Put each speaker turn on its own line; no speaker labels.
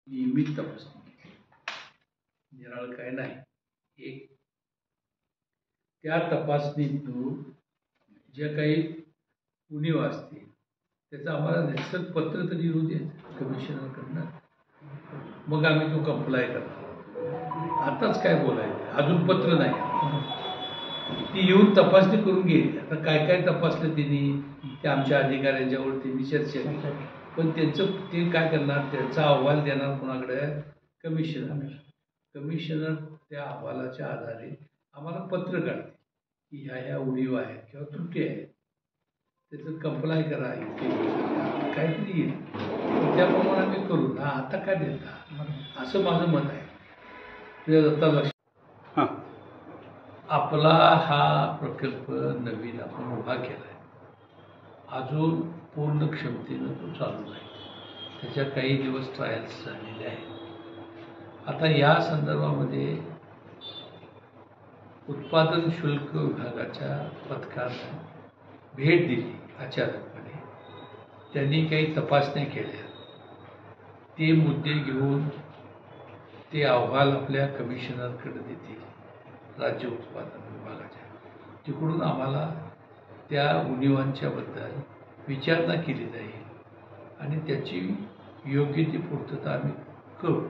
नियमित तपासणी निराळ काय नाही. एक त्या तपासणीतून ज्या काही उणीव असतील त्याचं आम्हाला निश्चित पत्र तरी येऊ दे कमिशनरकडनं, मग आम्ही तो कंप्लाय करणार. आताच काय बोलायचं, अजून पत्र नाही. ती येऊन तपासणी करून गेली. आता काय काय तपासलं त्यांनी ते आमच्या अधिकाऱ्यांच्यावर त्यांनी चर्चा केली, पण त्यांचं ते काय करणार, त्यांचा अहवाल देणार कोणाकडे, कमिशनर त्या अहवालाच्या आधारे आम्हाला पत्र काढते की ह्या उणीव आहेत किंवा त्रुटी आहेत, त्याचं कंप्लाय करा, काहीतरी येईल त्याप्रमाणे आम्ही करू. आता काय देता, असं माझं मत आहे. आता लक्ष आपला हा प्रकल्प नवीन आपण उभा केला आहे, अजून पूर्ण क्षमतेनं तो चालू आहे. त्याच्या काही दिवस ट्रायल्स झालेले आहेत. आता या संदर्भामध्ये उत्पादन शुल्क विभागाच्या पथकानं भेट दिली अचानकपणे. त्यांनी काही तपासण्या केल्या. ते मुद्दे घेऊन ते अहवाल आपल्या कमिशनरकडे देतील, राज्य उत्पादन विभागाच्या. तिकडून आम्हाला त्या उणिवांच्याबद्दल विचारणा केली जाईल आणि त्याची योग्य ती पूर्तता आम्ही करू.